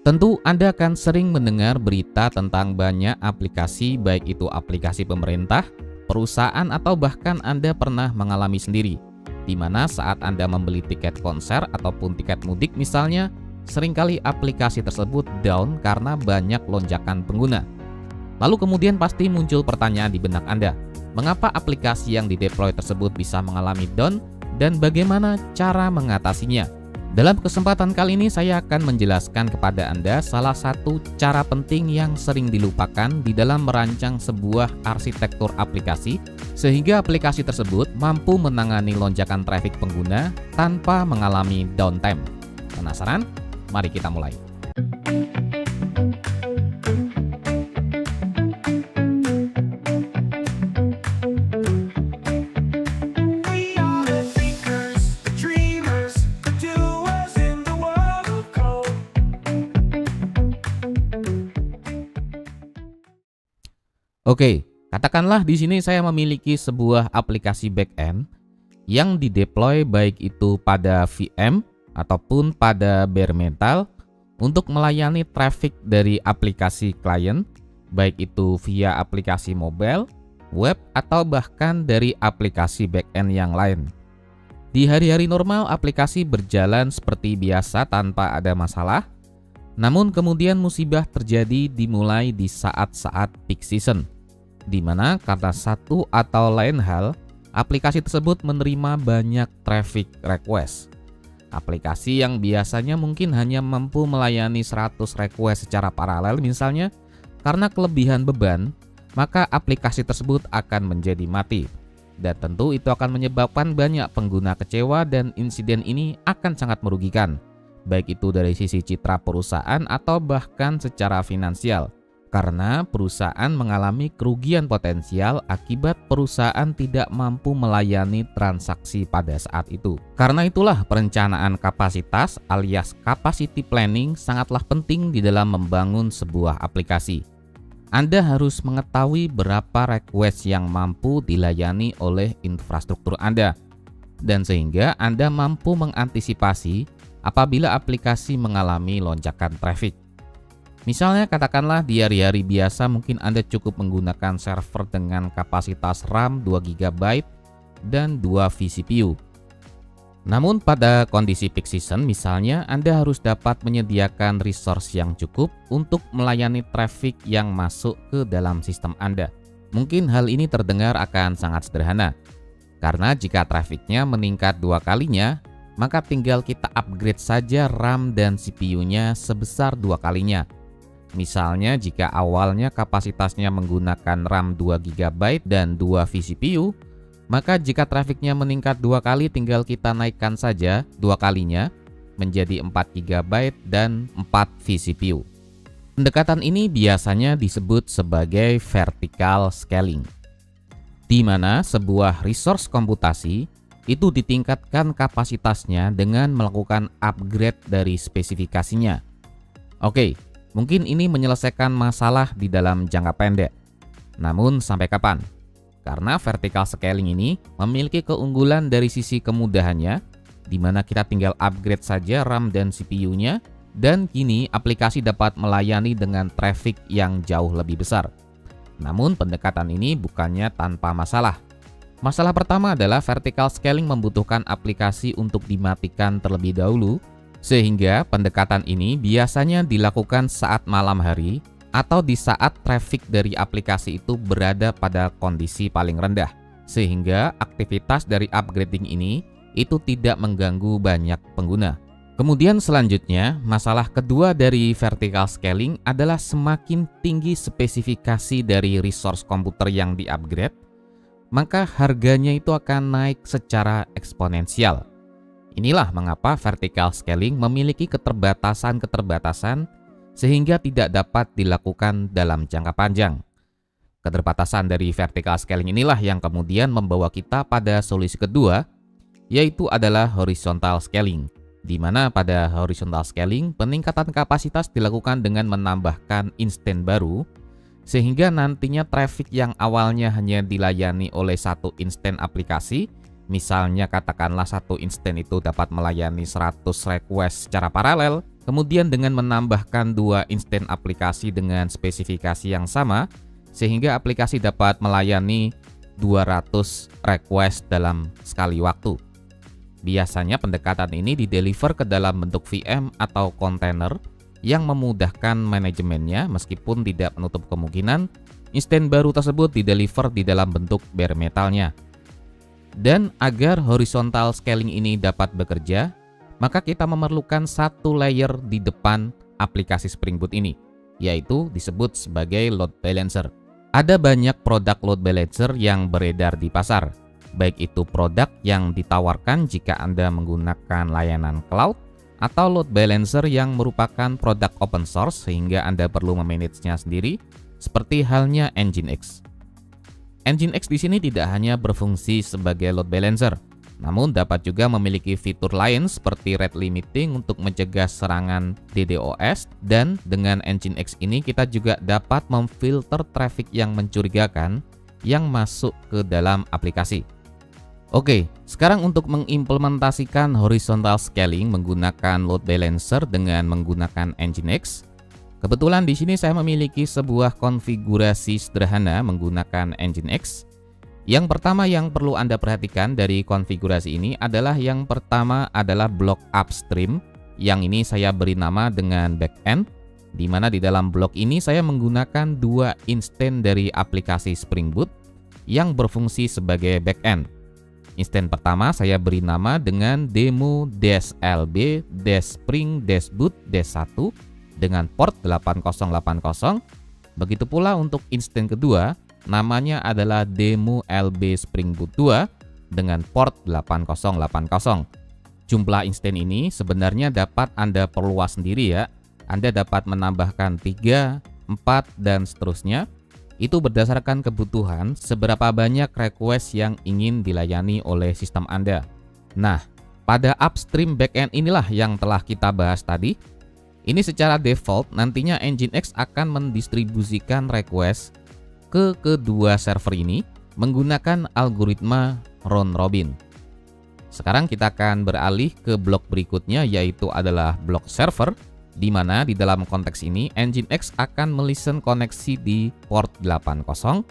Tentu Anda akan sering mendengar berita tentang banyak aplikasi, baik itu aplikasi pemerintah, perusahaan, atau bahkan Anda pernah mengalami sendiri, di mana saat Anda membeli tiket konser ataupun tiket mudik misalnya, seringkali aplikasi tersebut down karena banyak lonjakan pengguna. Lalu kemudian pasti muncul pertanyaan di benak Anda, mengapa aplikasi yang dideploy tersebut bisa mengalami down dan bagaimana cara mengatasinya? Dalam kesempatan kali ini saya akan menjelaskan kepada Anda salah satu cara penting yang sering dilupakan di dalam merancang sebuah arsitektur aplikasi sehingga aplikasi tersebut mampu menangani lonjakan traffic pengguna tanpa mengalami downtime. Penasaran? Mari kita mulai. Oke, katakanlah di sini saya memiliki sebuah aplikasi backend yang dideploy baik itu pada VM ataupun pada bare metal untuk melayani traffic dari aplikasi klien, baik itu via aplikasi mobile, web, atau bahkan dari aplikasi backend yang lain. Di hari-hari normal, aplikasi berjalan seperti biasa tanpa ada masalah, namun kemudian musibah terjadi dimulai di saat-saat peak season, di mana karena satu atau lain hal, aplikasi tersebut menerima banyak traffic request. Aplikasi yang biasanya mungkin hanya mampu melayani 100 request secara paralel misalnya, karena kelebihan beban, maka aplikasi tersebut akan menjadi mati. Dan tentu itu akan menyebabkan banyak pengguna kecewa dan insiden ini akan sangat merugikan, baik itu dari sisi citra perusahaan atau bahkan secara finansial. Karena perusahaan mengalami kerugian potensial akibat perusahaan tidak mampu melayani transaksi pada saat itu. Karena itulah perencanaan kapasitas alias capacity planning sangatlah penting di dalam membangun sebuah aplikasi. Anda harus mengetahui berapa request yang mampu dilayani oleh infrastruktur Anda, dan sehingga Anda mampu mengantisipasi apabila aplikasi mengalami lonjakan traffic. Misalnya katakanlah di hari-hari biasa mungkin Anda cukup menggunakan server dengan kapasitas RAM 2 GB dan 2 vCPU. Namun pada kondisi peak season misalnya Anda harus dapat menyediakan resource yang cukup untuk melayani traffic yang masuk ke dalam sistem Anda. Mungkin hal ini terdengar akan sangat sederhana, karena jika trafficnya meningkat 2 kalinya, maka tinggal kita upgrade saja RAM dan CPU-nya sebesar 2 kalinya. Misalnya jika awalnya kapasitasnya menggunakan RAM 2 GB dan 2 vCPU, maka jika trafiknya meningkat 2 kali tinggal kita naikkan saja 2 kalinya menjadi 4 GB dan 4 vCPU. Pendekatan ini biasanya disebut sebagai vertical scaling, di mana sebuah resource komputasi itu ditingkatkan kapasitasnya dengan melakukan upgrade dari spesifikasinya. Oke, mungkin ini menyelesaikan masalah di dalam jangka pendek. Namun sampai kapan? Karena vertical scaling ini memiliki keunggulan dari sisi kemudahannya, di mana kita tinggal upgrade saja RAM dan CPU-nya, dan kini aplikasi dapat melayani dengan traffic yang jauh lebih besar. Namun pendekatan ini bukannya tanpa masalah. Masalah pertama adalah vertical scaling membutuhkan aplikasi untuk dimatikan terlebih dahulu, sehingga pendekatan ini biasanya dilakukan saat malam hari atau di saat traffic dari aplikasi itu berada pada kondisi paling rendah, sehingga aktivitas dari upgrading ini itu tidak mengganggu banyak pengguna. Kemudian selanjutnya, masalah kedua dari vertical scaling adalah semakin tinggi spesifikasi dari resource komputer yang di-upgrade, maka harganya itu akan naik secara eksponensial. Inilah mengapa vertical scaling memiliki keterbatasan-keterbatasan sehingga tidak dapat dilakukan dalam jangka panjang. Keterbatasan dari vertical scaling inilah yang kemudian membawa kita pada solusi kedua, yaitu adalah horizontal scaling, di mana pada horizontal scaling peningkatan kapasitas dilakukan dengan menambahkan instance baru, sehingga nantinya traffic yang awalnya hanya dilayani oleh satu instance aplikasi, misalnya katakanlah satu instance itu dapat melayani 100 request secara paralel, Kemudian dengan menambahkan 2 instansi aplikasi dengan spesifikasi yang sama, sehingga aplikasi dapat melayani 200 request dalam sekali waktu. Biasanya pendekatan ini dideliver ke dalam bentuk VM atau kontainer yang memudahkan manajemennya, meskipun tidak menutup kemungkinan instansi baru tersebut dideliver di dalam bentuk bare metalnya. Dan agar horizontal scaling ini dapat bekerja, maka kita memerlukan satu layer di depan aplikasi Spring Boot ini, yaitu disebut sebagai load balancer. Ada banyak produk load balancer yang beredar di pasar, baik itu produk yang ditawarkan jika Anda menggunakan layanan cloud, atau load balancer yang merupakan produk open source sehingga Anda perlu memanagenya sendiri, seperti halnya Nginx. Nginx di sini tidak hanya berfungsi sebagai load balancer, namun dapat juga memiliki fitur lain seperti rate limiting untuk mencegah serangan DDoS, dan dengan Nginx ini kita juga dapat memfilter traffic yang mencurigakan yang masuk ke dalam aplikasi. Oke, sekarang untuk mengimplementasikan horizontal scaling menggunakan load balancer dengan menggunakan Nginx, kebetulan di sini saya memiliki sebuah konfigurasi sederhana menggunakan Nginx. Yang pertama yang perlu Anda perhatikan dari konfigurasi ini adalah yang pertama adalah blok upstream, yang ini saya beri nama dengan backend, di mana di dalam blok ini saya menggunakan 2 instansi dari aplikasi Spring Boot yang berfungsi sebagai backend. Instansi pertama saya beri nama dengan demo-lb-spring-boot-1 dengan port 8080. Begitu pula untuk instansi kedua, namanya adalah demo LB Spring Boot 2 dengan port 8080. Jumlah instansi ini sebenarnya dapat Anda perluas sendiri ya. Anda dapat menambahkan 3, 4, dan seterusnya. Itu berdasarkan kebutuhan seberapa banyak request yang ingin dilayani oleh sistem Anda. Nah, pada upstream backend inilah yang telah kita bahas tadi. Ini secara default nantinya Nginx akan mendistribusikan request ke kedua server ini menggunakan algoritma round robin. Sekarang kita akan beralih ke blok berikutnya, yaitu adalah blok server, di mana di dalam konteks ini Nginx akan melisten koneksi di port 80,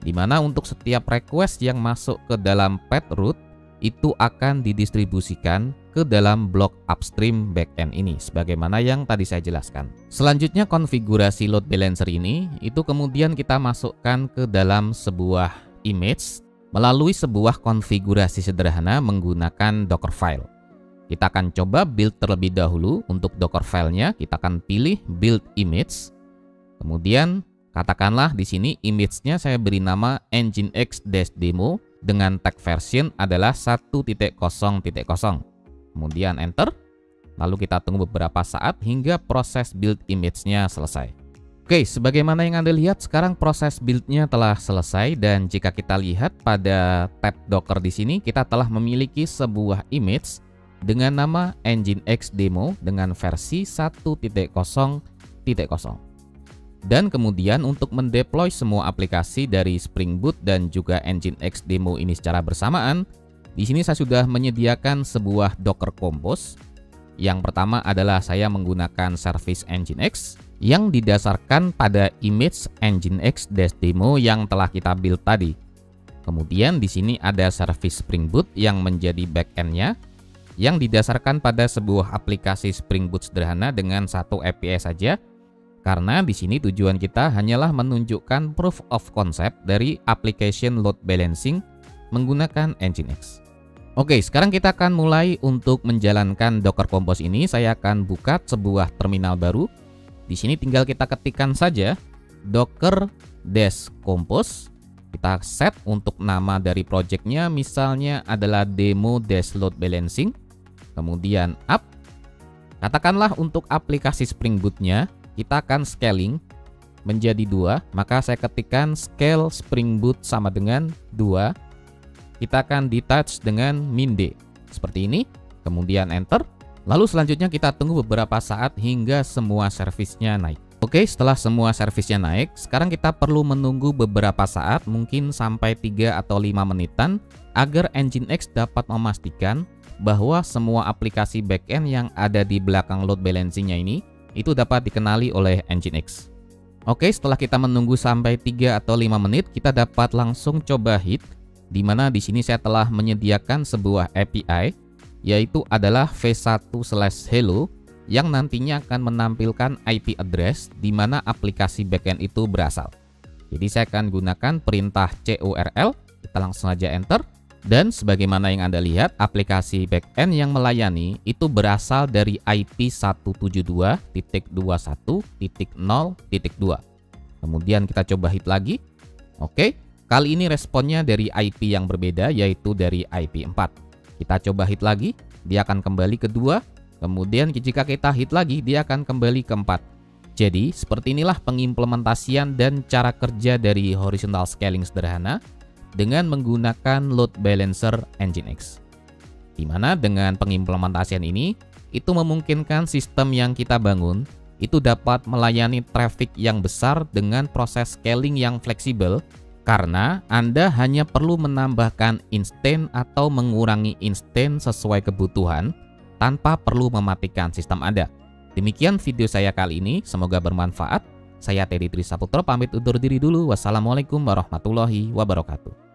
di mana untuk setiap request yang masuk ke dalam path route itu akan didistribusikan ke dalam blok upstream backend ini, sebagaimana yang tadi saya jelaskan. Selanjutnya konfigurasi load balancer ini itu kemudian kita masukkan ke dalam sebuah image melalui sebuah konfigurasi sederhana menggunakan Dockerfile. Kita akan coba build terlebih dahulu. Untuk Dockerfile-nya kita akan pilih build image. Kemudian katakanlah di sini image-nya saya beri nama nginx-demo dengan tag version adalah 1.0.0. Kemudian enter. Lalu kita tunggu beberapa saat hingga proses build image-nya selesai. Oke, sebagaimana yang Anda lihat sekarang proses build-nya telah selesai, dan jika kita lihat pada tab Docker di sini kita telah memiliki sebuah image dengan nama Nginx demo dengan versi 1.0.0. Dan kemudian untuk mendeploy semua aplikasi dari Spring Boot dan juga Nginx demo ini secara bersamaan, di sini saya sudah menyediakan sebuah Docker Compose. Yang pertama adalah saya menggunakan service Nginx yang didasarkan pada image Nginx-demo yang telah kita build tadi. Kemudian di sini ada service Spring Boot yang menjadi backend-nya, yang didasarkan pada sebuah aplikasi Spring Boot sederhana dengan satu API saja, karena di sini tujuan kita hanyalah menunjukkan proof of concept dari application load balancing menggunakan Nginx. Oke, sekarang kita akan mulai untuk menjalankan Docker Compose ini. Saya akan buka sebuah terminal baru. Di sini tinggal kita ketikkan saja docker-compose. Kita set untuk nama dari projectnya, misalnya adalah demo-load balancing. Kemudian up. Katakanlah untuk aplikasi Spring Boot-nya kita akan scaling menjadi 2, maka saya ketikkan scale Spring Boot sama dengan 2. Kita akan detach dengan -d seperti ini, kemudian enter. Lalu selanjutnya kita tunggu beberapa saat hingga semua servisnya naik. Oke, setelah semua servisnya naik, sekarang kita perlu menunggu beberapa saat, mungkin sampai 3 atau 5 menitan, agar Nginx dapat memastikan bahwa semua aplikasi backend yang ada di belakang load balancingnya ini itu dapat dikenali oleh Nginx. Oke, setelah kita menunggu sampai 3 atau 5 menit, kita dapat langsung coba hit, di mana di sini saya telah menyediakan sebuah API, yaitu adalah v1/hello yang nantinya akan menampilkan IP address di mana aplikasi backend itu berasal. Jadi saya akan gunakan perintah curl, kita langsung aja enter. Dan sebagaimana yang Anda lihat, aplikasi backend yang melayani itu berasal dari IP 172.21.0.2. Kemudian kita coba hit lagi. Oke, kali ini responnya dari IP yang berbeda, yaitu dari IP 4. Kita coba hit lagi, dia akan kembali ke 2. Kemudian jika kita hit lagi, dia akan kembali ke 4. Jadi, seperti inilah pengimplementasian dan cara kerja dari horizontal scaling sederhana dengan menggunakan load balancer Nginx. Di mana dengan pengimplementasian ini, itu memungkinkan sistem yang kita bangun itu dapat melayani traffic yang besar dengan proses scaling yang fleksibel, karena Anda hanya perlu menambahkan instance atau mengurangi instance sesuai kebutuhan tanpa perlu mematikan sistem Anda. Demikian video saya kali ini, semoga bermanfaat. Saya Teddy Trisaputra pamit undur diri dulu. Wassalamualaikum warahmatullahi wabarakatuh.